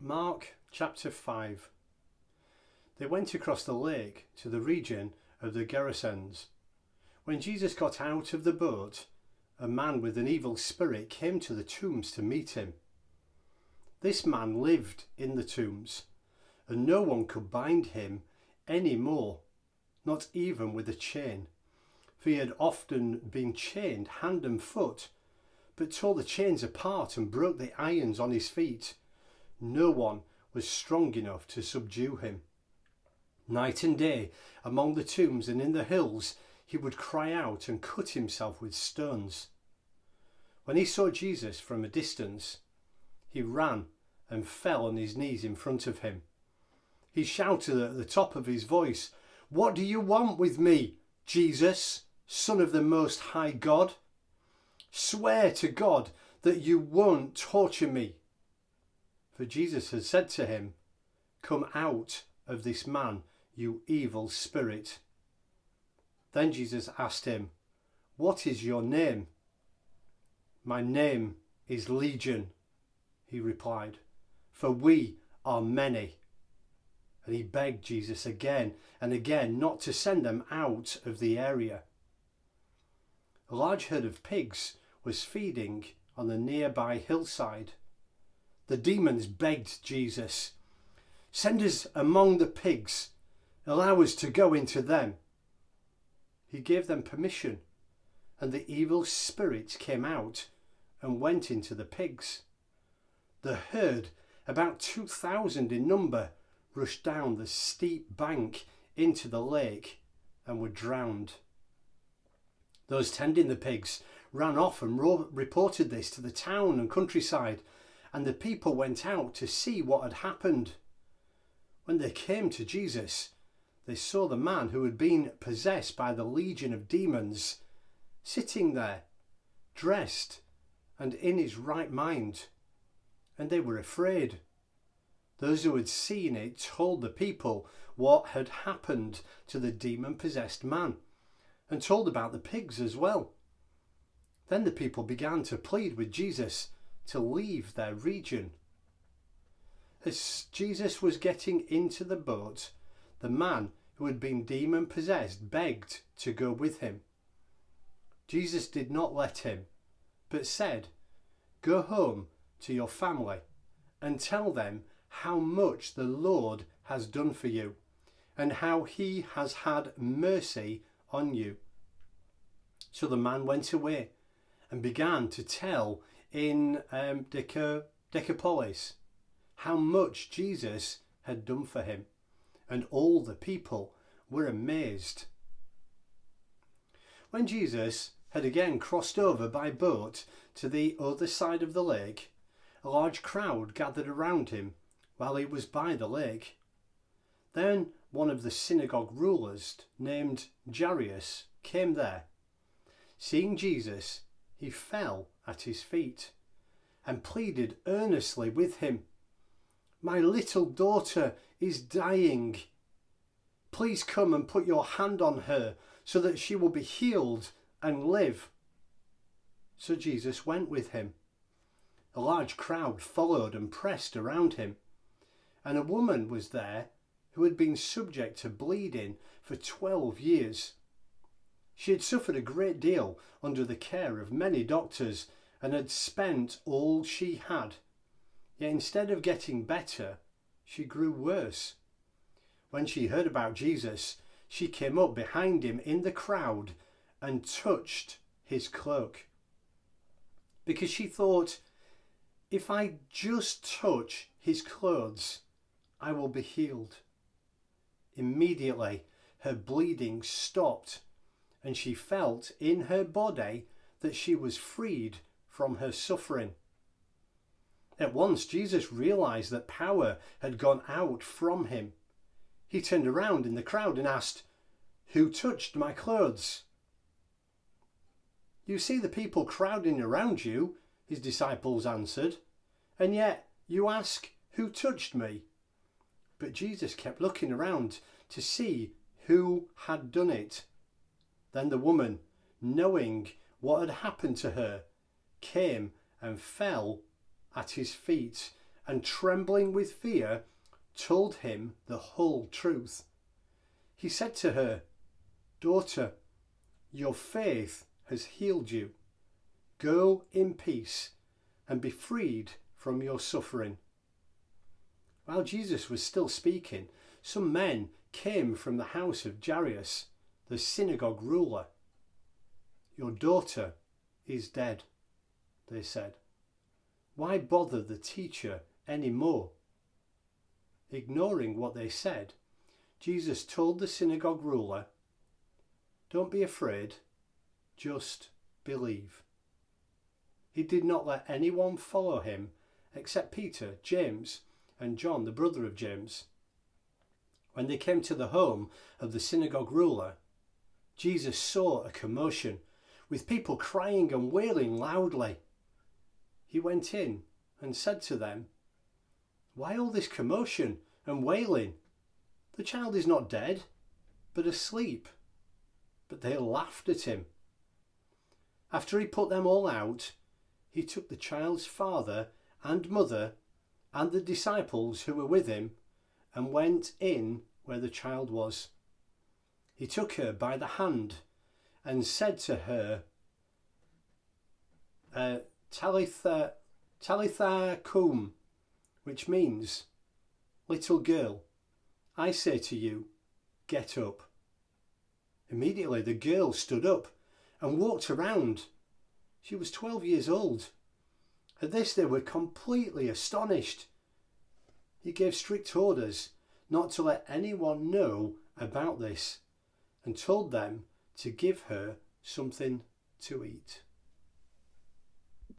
Mark chapter 5. They went across the lake to the region of the Gerasenes. When Jesus got out of the boat, a man with an evil spirit came to the tombs to meet him. This man lived in the tombs, and no one could bind him any more, not even with a chain, for he had often been chained hand and foot, but tore the chains apart and broke the irons on his feet. No one was strong enough to subdue him. Night and day, among the tombs and in the hills, he would cry out and cut himself with stones. When he saw Jesus from a distance, he ran and fell on his knees in front of him. He shouted at the top of his voice, "What do you want with me, Jesus, Son of the Most High God? Swear to God that you won't torture me." For Jesus had said to him, "Come out of this man, you evil spirit." Then Jesus asked him, "What is your name?" "My name is Legion," he replied, "for we are many." And he begged Jesus again and again not to send them out of the area. A large herd of pigs was feeding on the nearby hillside. The demons begged Jesus, "Send us among the pigs, allow us to go into them." He gave them permission, and the evil spirits came out and went into the pigs. The herd, about 2,000 in number, rushed down the steep bank into the lake and were drowned. Those tending the pigs ran off and reported this to the town and countryside, and the people went out to see what had happened. When they came to Jesus, they saw the man who had been possessed by the legion of demons sitting there, dressed and in his right mind, and they were afraid. Those who had seen it told the people what had happened to the demon-possessed man, and told about the pigs as well. Then the people began to plead with Jesus to leave their region. As Jesus was getting into the boat, the man who had been demon-possessed begged to go with him. Jesus did not let him, but said, "Go home to your family and tell them how much the Lord has done for you and how he has had mercy on you." So the man went away and began to tell in Decapolis how much Jesus had done for him, and all the people were amazed. When Jesus had again crossed over by boat to the other side of the lake, a large crowd gathered around him while he was by the lake. Then one of the synagogue rulers, named Jairus, came there. Seeing Jesus, he fell at his feet and pleaded earnestly with him, "My little daughter is dying. Please come and put your hand on her so that she will be healed and live." So Jesus went with him. A large crowd followed and pressed around him, and a woman was there who had been subject to bleeding for 12 years. She had suffered a great deal under the care of many doctors and had spent all she had. Yet instead of getting better, she grew worse. When she heard about Jesus, she came up behind him in the crowd and touched his cloak, because she thought, "If I just touch his clothes, I will be healed." Immediately, her bleeding stopped, and she felt in her body that she was freed from her suffering. At once, Jesus realized that power had gone out from him. He turned around in the crowd and asked, "Who touched my clothes?" "You see the people crowding around you," his disciples answered, "and yet you ask, 'Who touched me?'" But Jesus kept looking around to see who had done it. Then the woman, knowing what had happened to her, came and fell at his feet and trembling with fear, told him the whole truth. He said to her, "Daughter, your faith has healed you. Go in peace and be freed from your suffering." While Jesus was still speaking, some men came from the house of Jairus, the synagogue ruler. "Your daughter is dead," they said. "Why bother the teacher any more?" Ignoring what they said, Jesus told the synagogue ruler, "Don't be afraid, just believe." He did not let anyone follow him except Peter, James, and John, the brother of James. When they came to the home of the synagogue ruler, Jesus saw a commotion, with people crying and wailing loudly. He went in and said to them, "Why all this commotion and wailing? The child is not dead, but asleep." But they laughed at him. After he put them all out, he took the child's father and mother and the disciples who were with him and went in where the child was. He took her by the hand and said to her, Talitha koum, which means, "Little girl, I say to you, get up." Immediately the girl stood up and walked around. She was 12 years old. At this they were completely astonished. He gave strict orders not to let anyone know about this and told them to give her something to eat.